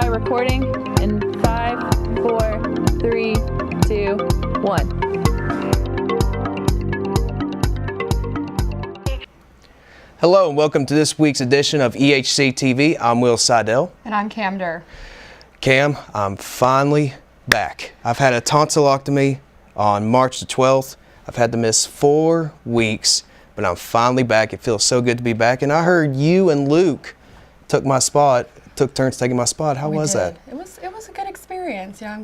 by recording in 5, 4, 3, 2, 1. Hello and welcome to this week's edition of EHC-TV. I'm Will Seidel. And I'm Cam Durr. Cam, I'm finally back. I've had a tonsillectomy on March the 12th. I've had to miss 4 weeks, but I'm finally back. It feels so good to be back. And I heard you and Luke took turns taking my spot. How was that? It was a good experience. Yeah, I'm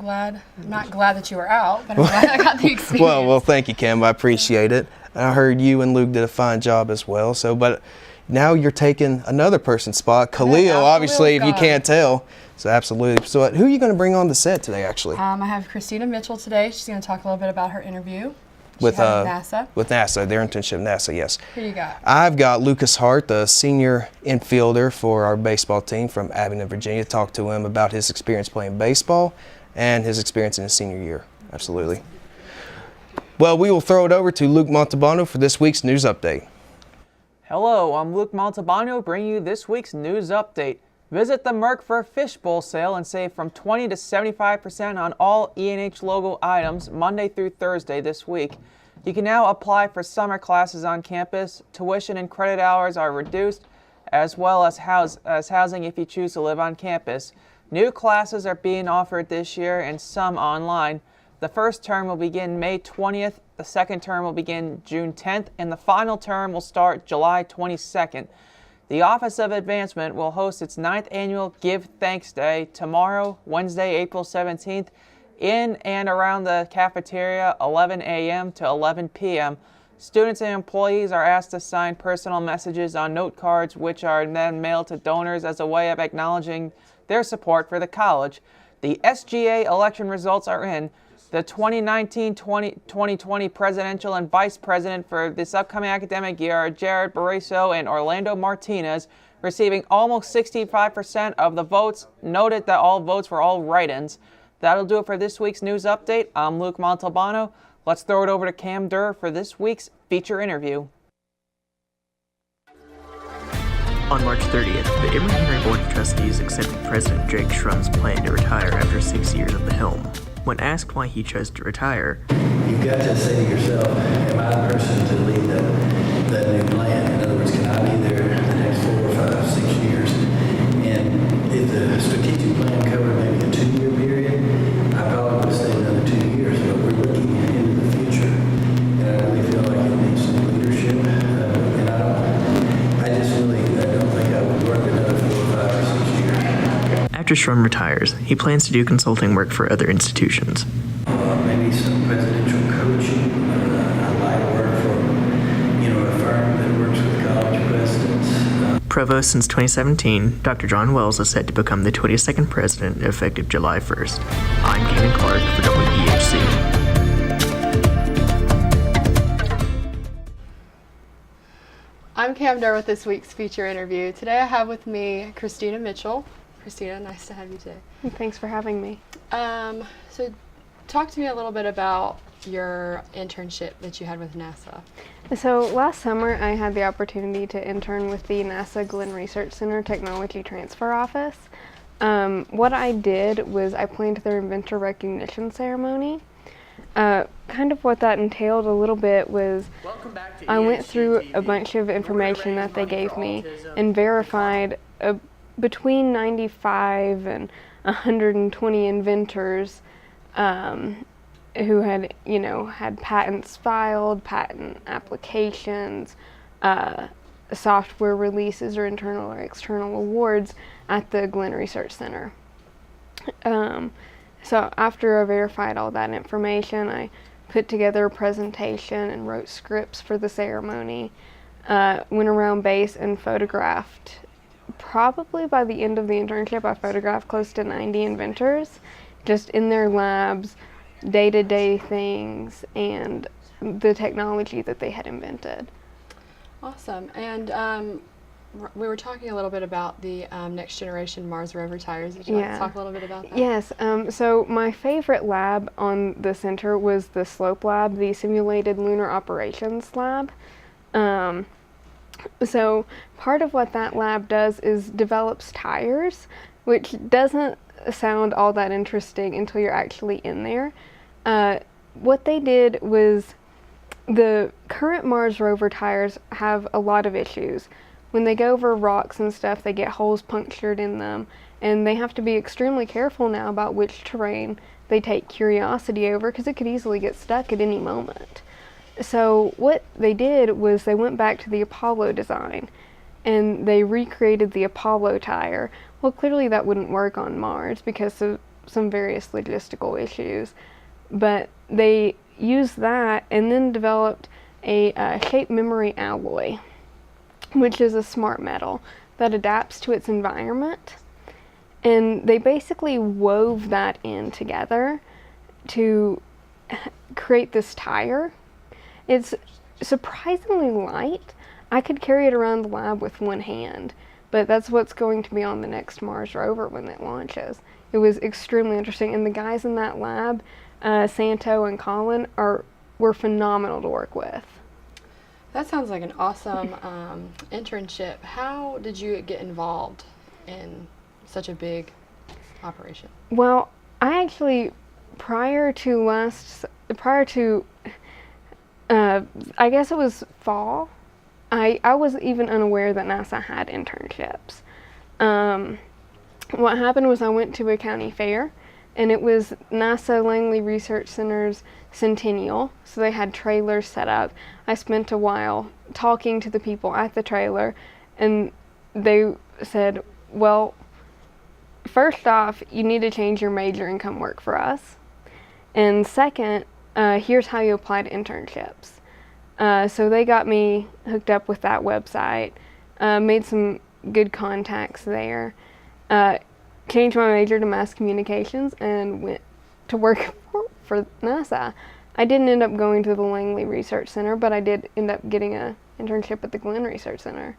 not glad that you were out, but I'm glad I got the experience. Well, thank you, Cam. I appreciate it. And I heard you and Luke did a fine job as well. But now you're taking another person's spot, Khalil, obviously, if you can't tell. So absolutely. So who are you going to bring on the set today, actually? I have Christina Mitchell today. She's going to talk a little bit about her interview. With NASA. With NASA, their internship at NASA, yes. Who you got? I've got Lukas Hart, the senior infielder for our baseball team from Abingdon, Virginia. Talk to him about his experience playing baseball and his experience in his senior year. Absolutely. Well, we will throw it over to Luke Montalbano for this week's news update. Hello, I'm Luke Montalbano bringing you this week's news update. Visit the Merck for a Fishbowl sale and save from 20 to 75% on all E&H logo items Monday through Thursday this week. You can now apply for summer classes on campus. Tuition and credit hours are reduced, as well as housing if you choose to live on campus. New classes are being offered this year and some online. The first term will begin May 20th, the second term will begin June 10th, and the final term will start July 22nd. The Office of Advancement will host its 9th annual Give Thanks Day tomorrow, Wednesday, April 17th, in and around the cafeteria, 11 a.m. to 11 p.m. Students and employees are asked to sign personal messages on note cards, which are then mailed to donors as a way of acknowledging their support for the college. The SGA election results are in. The 2019-2020 presidential and vice president for this upcoming academic year are Jared Barrasso and Orlando Martinez, receiving almost 65% of the votes. Noted that all votes were all write-ins. That'll do it for this week's news update. I'm Luke Montalbano. Let's throw it over to Cam Durr for this week's feature interview. On March 30th, the Emory Henry Board of Trustees accepted President Drake Schrumm's plan to retire after 6 years at the helm. When asked why he chose to retire, you've got to say to yourself, am I the person to lead that new plan? In other words, can I be there the next 4, 5, 6 years? And if the strategic plan covered maybe a 2-year period, I probably would stay another 2 years, but we're looking into the future. And I really feel like it needs some leadership. And I don't think I would work another 4, 5, or 6 years. After Schrumm retires, he plans to do consulting work for other institutions. Maybe some presidential coaching. I like work for, a firm that works with college presidents. Provost since 2017, Dr. John Wells is set to become the 22nd president effective July 1st. I'm Kanan Clark for WEHC. I'm Cam Durr with this week's feature interview. Today I have with me Christina Mitchell. Christina, nice to have you today. Thanks for having me. So talk to me a little bit about your internship that you had with NASA. So last summer I had the opportunity to intern with the NASA Glenn Research Center Technology Transfer Office. What I did was I planned their inventor recognition ceremony. Kind of what that entailed a little bit was I went through a bunch of information that they gave me and verified between 95 and 120 inventors who had, had patents filed, patent applications, software releases or internal or external awards at the Glenn Research Center. So after I verified all that information, I put together a presentation and wrote scripts for the ceremony, went around base and photographed. Probably by the end of the internship, I photographed close to 90 inventors, just in their labs, day-to-day things, and the technology that they had invented. Awesome. And we were talking a little bit about the next generation Mars rover tires. Would you like to talk a little bit about that? Yes. So my favorite lab on the center was the SLOPE lab, the Simulated Lunar Operations Lab. So part of what that lab does is develops tires, which doesn't sound all that interesting until you're actually in there. What they did was, the current Mars rover tires have a lot of issues. When they go over rocks and stuff, they get holes punctured in them, and they have to be extremely careful now about which terrain they take Curiosity over, because it could easily get stuck at any moment. So what they did was they went back to the Apollo design, and they recreated the Apollo tire. Well, clearly that wouldn't work on Mars because of some various logistical issues, but they used that and then developed a shape memory alloy, which is a smart metal that adapts to its environment. And they basically wove that in together to create this tire. It's surprisingly light. I could carry it around the lab with one hand, but that's what's going to be on the next Mars rover when it launches. It was extremely interesting, and the guys in that lab, Santo and Colin, were phenomenal to work with. That sounds like an awesome internship. How did you get involved in such a big operation? Well, I actually, prior to I guess it was fall, I was even unaware that NASA had internships. What happened was I went to a county fair, and it was NASA Langley Research Center's centennial, so they had trailers set up. I spent a while talking to the people at the trailer, and they said, well, first off, you need to change your major and come work for us. And second, here's how you apply to internships. So they got me hooked up with that website, made some good contacts there, changed my major to mass communications, and went to work for NASA. I didn't end up going to the Langley Research Center, but I did end up getting an internship at the Glenn Research Center.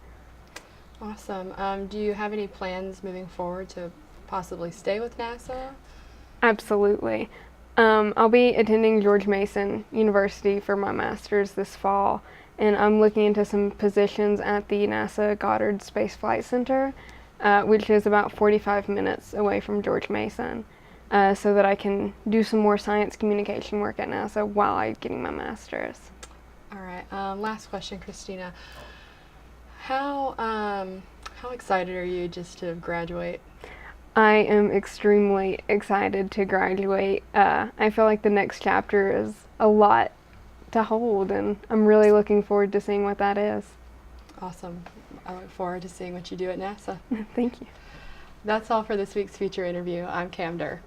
Awesome. Do you have any plans moving forward to possibly stay with NASA? Absolutely. I'll be attending George Mason University for my master's this fall, and I'm looking into some positions at the NASA Goddard Space Flight Center, which is about 45 minutes away from George Mason, so that I can do some more science communication work at NASA while I'm getting my master's. All right. Last question, Christina. How excited are you just to graduate? I am extremely excited to graduate. I feel like the next chapter is a lot to hold, and I'm really looking forward to seeing what that is. Awesome. I look forward to seeing what you do at NASA. Thank you. That's all for this week's feature interview. I'm Cam Durr.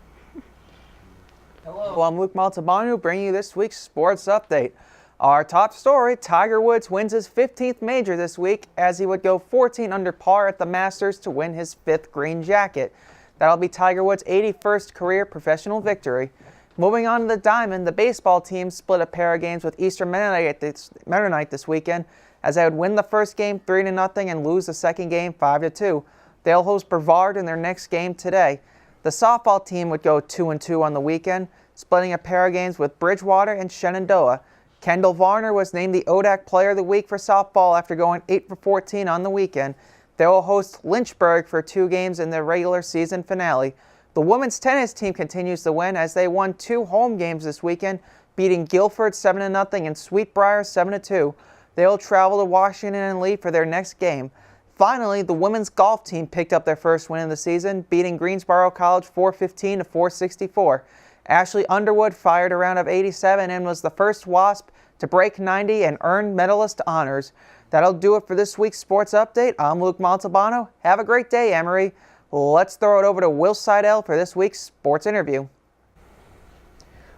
Hello, I'm Luke Maltabano bringing you this week's sports update. Our top story, Tiger Woods wins his 15th major this week as he would go 14 under par at the Masters to win his 5th green jacket. That'll be Tiger Woods' 81st career professional victory. Moving on to the Diamond, the baseball team split a pair of games with Eastern Mennonite this weekend as they would win the first game 3-0 and lose the second game 5-2. They'll host Brevard in their next game today. The softball team would go 2-2 on the weekend, splitting a pair of games with Bridgewater and Shenandoah. Kendall Varner was named the ODAC Player of the Week for softball after going 8 for 14 on the weekend. They will host Lynchburg for 2 games in their regular season finale. The women's tennis team continues to win as they won 2 home games this weekend, beating Guilford 7-0 and Sweetbriar 7-2. They will travel to Washington and Lee for their next game. Finally, the women's golf team picked up their first win of the season, beating Greensboro College 415 to 464. Ashley Underwood fired a round of 87 and was the first WASP to break 90 and earn medalist honors. That'll do it for this week's sports update. I'm Luke Montalbano. Have a great day, Emory. Let's throw it over to Will Seidel for this week's sports interview.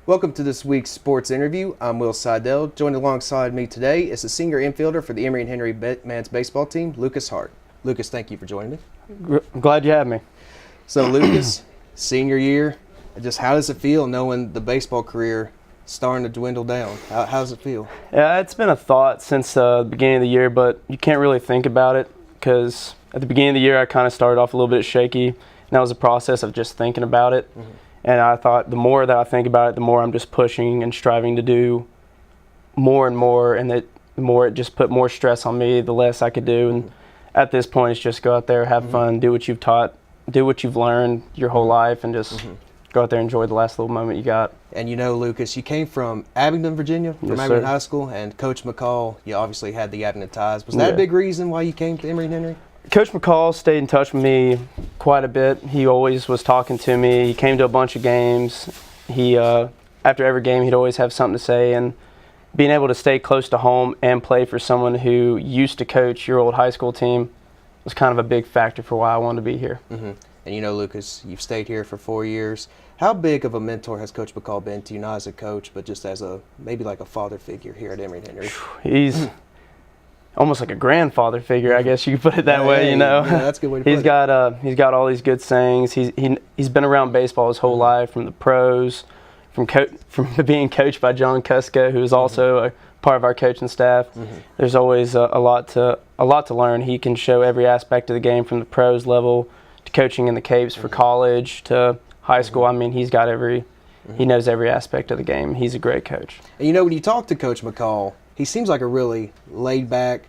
Welcome to this week's sports interview. I'm Will Seidel. Joined alongside me today is the senior infielder for the Emory and Henry men's baseball team, Lukas Hart. Lukas, thank you for joining me. I'm glad you had me. So, Lukas, senior year, just how does it feel knowing the baseball career starting to dwindle down? How does it feel? Yeah, it's been a thought since the beginning of the year, but you can't really think about it because at the beginning of the year I kind of started off a little bit shaky, and that was a process of just thinking about it. Mm-hmm. And I thought the more that I think about it, the more I'm just pushing and striving to do more and more, and the more it just put more stress on me, the less I could do. And at this point, it's just go out there, have fun, do what you've taught do what you've learned your whole life and just go out there and enjoy the last little moment you got. And you know, Lucas, you came from Abingdon, Virginia, from Yes, Abingdon sir. High School, and Coach McCall, you obviously had the Abingdon ties. Was that a Yeah. big reason why you came to Emory-Henry? Coach McCall stayed in touch with me quite a bit. He always was talking to me. He came to a bunch of games. He, after every game, he'd always have something to say. And being able to stay close to home and play for someone who used to coach your old high school team was kind of a big factor for why I wanted to be here. And you know, Lucas, you've stayed here for 4 years. How big of a mentor has Coach McCall been to you, not as a coach, but just as a maybe like a father figure here at Emory-Henry? He's almost like a grandfather figure, I guess you could put it that way. You know, yeah, that's a good way to put it. He's got all these good sayings. He's been around baseball his whole life, from the pros, from being coached by John Kuska, who is also a part of our coaching staff. There's always a lot to learn. He can show every aspect of the game, from the pros level to coaching in the Capes for college to high school. I mean, he's got he knows every aspect of the game. He's a great coach. And you know, when you talk to Coach McCall, he seems like a really laid-back,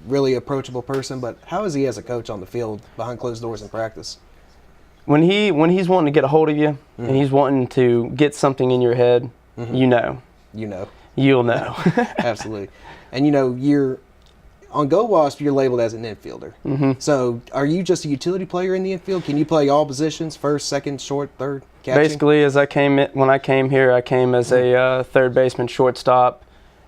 really approachable person, but how is he as a coach on the field behind closed doors in practice? When he's wanting to get a hold of you and he's wanting to get something in your head, you know. You'll know. Absolutely. And you know, you're on Go Wasp, you're labeled as an infielder. So are you just a utility player in the infield? Can you play all positions, first, second, short, third, catching? Basically, when I came here, I came as a third baseman, shortstop,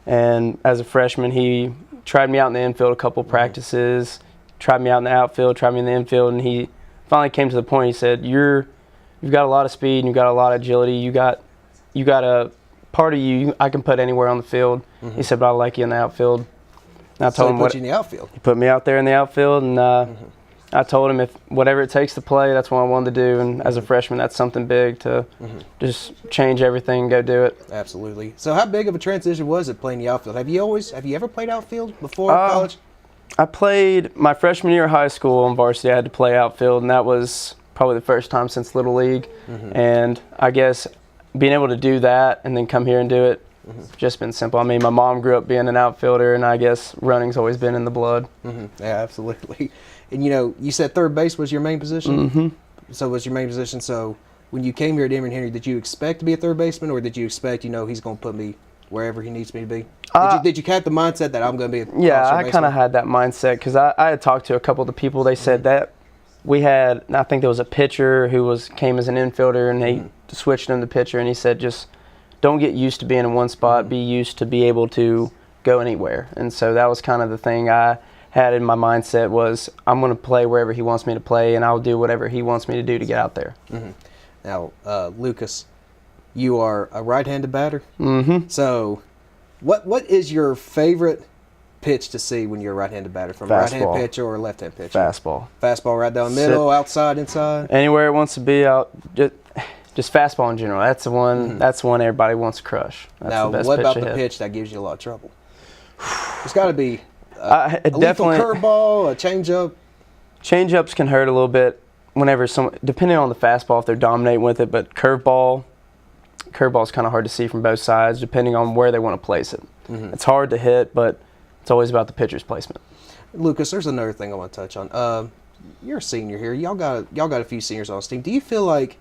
and as a freshman, he tried me out in the infield a couple practices, tried me out in the outfield, tried me in the infield, and he finally came to the point. He said, "You've got a lot of speed, and you've got a lot of agility. You got a part of you I can put anywhere on the field." He said, "But I like you in the outfield." And I told him he put you in the outfield. He put me out there in the outfield, and I told him if whatever it takes to play, that's what I wanted to do. And as a freshman, that's something big to just change everything and go do it. Absolutely. So how big of a transition was it playing the outfield? Have you ever played outfield before college? I played my freshman year of high school on varsity. I had to play outfield, and that was probably the first time since Little League. And I guess being able to do that and then come here and do it, just been simple. I mean, my mom grew up being an outfielder, and I guess running's always been in the blood. Yeah, absolutely. And you know, you said third base was your main position. So was your main position. So when you came here at Emory-Henry, did you expect to be a third baseman, or did you expect, he's going to put me wherever he needs me to be? Did you have the mindset that I'm going to be a Yeah, I kind of had that mindset because I had talked to a couple of the people. They said that I think there was a pitcher who came as an infielder, and they switched him to pitcher, and he said, just don't get used to being in one spot. Be used to be able to go anywhere. And so that was kind of the thing I had in my mindset, was I'm going to play wherever he wants me to play, and I'll do whatever he wants me to do to get out there. Now, Lucas, you are a right-handed batter. So what is your favorite pitch to see when you're a right-handed batter, from a right-hand pitcher or a left-hand pitcher? Fastball. Fastball right down the middle, outside, inside? Anywhere it wants to be, out. Just fastball in general. That's the one. That's the one everybody wants to crush. That's Now, the best what pitch about to the hit. pitch that gives you a lot of trouble? It's got to be a lethal definitely curveball, a changeup. Changeups can hurt a little bit whenever depending on the fastball, if they're dominating with it. But curveball is kind of hard to see from both sides, depending on where they want to place it. It's hard to hit, but it's always about the pitcher's placement. Lucas, there's another thing I want to touch on. You're a senior here. Y'all got a few seniors on this team. Do you feel like,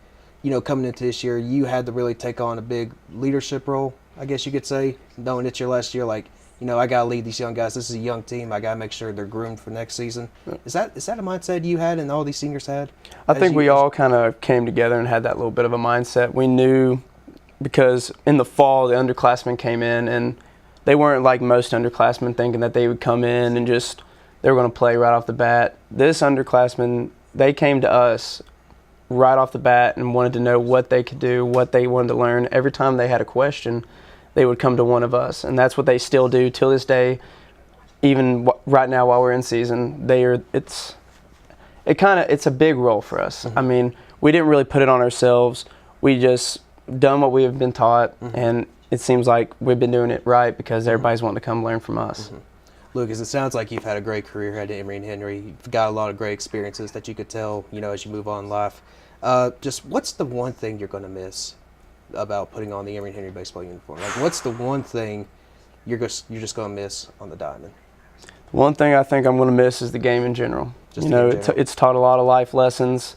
coming into this year, you had to really take on a big leadership role, I guess you could say, knowing it's your last year, like, I got to lead these young guys. This is a young team. I got to make sure they're groomed for next season. Is that a mindset you had and all these seniors had? I think we all kind of came together and had that little bit of a mindset. We knew, because in the fall, the underclassmen came in, and they weren't like most underclassmen thinking that they would come in and just they were going to play right off the bat. This underclassmen, they came to us right off the bat and wanted to know what they could do, what they wanted to learn. Every time they had a question, they would come to one of us, and that's what they still do till this day. Even right now, while we're in season, it's a big role for us. I mean, we didn't really put it on ourselves. We just done what we have been taught, and it seems like we've been doing it right because everybody's wanting to come learn from us. Lucas, it sounds like you've had a great career at Emory-Henry. You've got a lot of great experiences that you could tell, as you move on in life. Just what's the one thing you're going to miss about putting on the Emory-Henry baseball uniform? Like, what's the one thing you're just going to miss on the diamond? One thing I think I'm going to miss is the game in general. Just you know, in general. it's taught a lot of life lessons,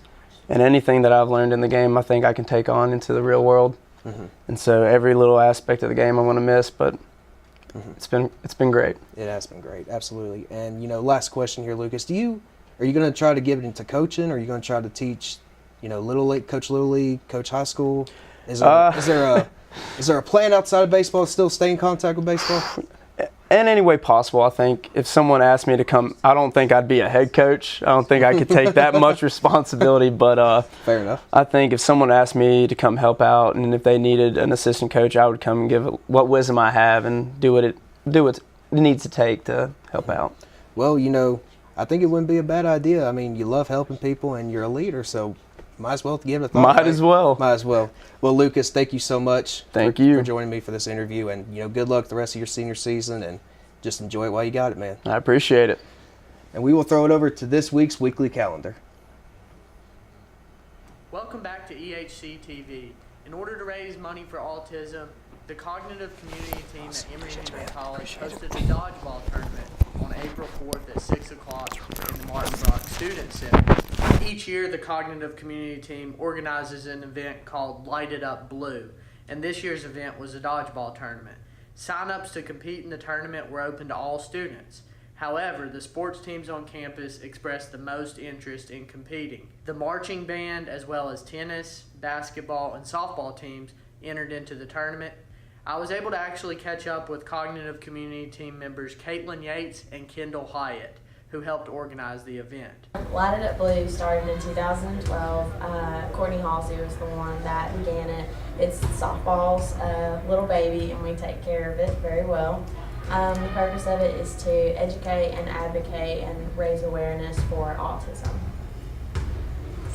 and anything that I've learned in the game, I think I can take on into the real world. And so every little aspect of the game I'm going to miss, but it's been great. It has been great, absolutely. And you know, last question here, Lucas. Are you going to try to get into coaching? Or are you going to try to teach, you know, little league, coach little league, coach high school? Is there a plan outside of baseball to still stay in contact with baseball? In any way possible, I think. If someone asked me to come, I don't think I'd be a head coach. I don't think I could take that much responsibility. But fair enough. I think if someone asked me to come help out, and if they needed an assistant coach, I would come and give what wisdom I have and do what it needs to take to help out. Well, you know, I think it wouldn't be a bad idea. I mean, you love helping people, and you're a leader, so might as well give it a thought. Might as well. Might as well. Well, Lucas, thank you so much. Thank you for joining me for this interview, and you know, good luck the rest of your senior season, and just enjoy it while you got it, man. I appreciate it. And we will throw it over to this week's weekly calendar. Welcome back to EHC-TV. In order to raise money for autism, the Cognitive Community Team at Emory-Henry College hosted a dodgeball tournament on April 4th at 6 o'clock in the Martin Brock Student Center. Each year, the Cognitive Community Team organizes an event called Light It Up Blue, and this year's event was a dodgeball tournament. Sign-ups to compete in the tournament were open to all students. However, the sports teams on campus expressed the most interest in competing. The marching band, as well as tennis, basketball, and softball teams entered into the tournament. I was able to actually catch up with Cognitive Community Team members Caitlin Yates and Kendall Hyatt, who helped organize the event. Light It Up Blue started in 2012. Courtney Halsey was the one that began it. It's softball's little baby, and we take care of it very well. The purpose of it is to educate and advocate and raise awareness for autism.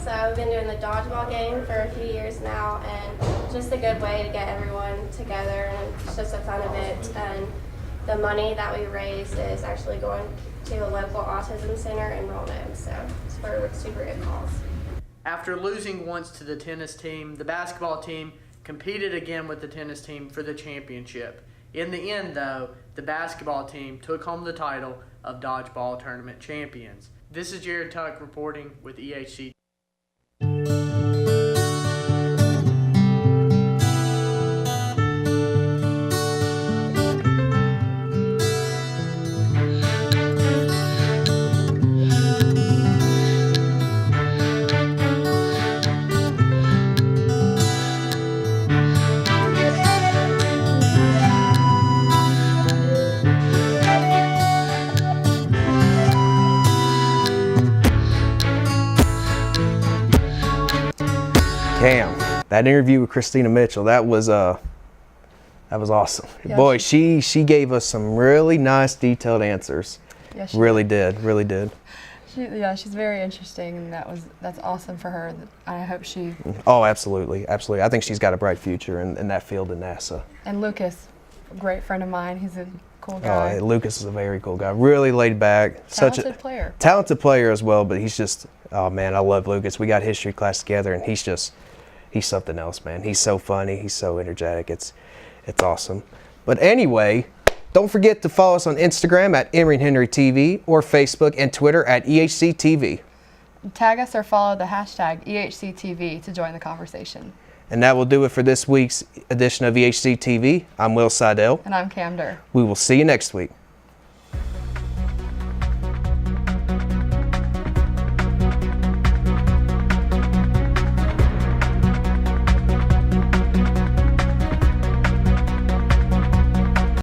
So I've been doing the dodgeball game for a few years now, and just a good way to get everyone together, and it's just a fun event. And the money that we raised is actually going to a local autism center in Roanoke, so it's for super good cause. After losing once to the tennis team, the basketball team competed again with the tennis team for the championship. In the end, though, the basketball team took home the title of Dodgeball Tournament Champions. This is Jared Tuck reporting with EHC. Cam, that interview with Christina Mitchell, that was awesome. Yeah, Boy, she gave us some really nice, detailed answers. Yeah, she really did. she's very interesting, and that's awesome for her. I hope she. Oh, absolutely. I think she's got a bright future in that field in NASA. And Lukas, a great friend of mine. He's a cool guy. Oh, Lucas is a very cool guy. Really laid back. Talented player. Talented player as well, but he's just, oh man, I love Lucas. We got history class together, and he's something else, man. He's so funny. He's so energetic. It's awesome. But anyway, don't forget to follow us on Instagram at Emory-Henry TV or Facebook and Twitter at EHC-TV. Tag us or follow the hashtag EHCTV to join the conversation. And that will do it for this week's edition of EHC-TV. I'm Will Seidel. And I'm Cam Durr. We will see you next week.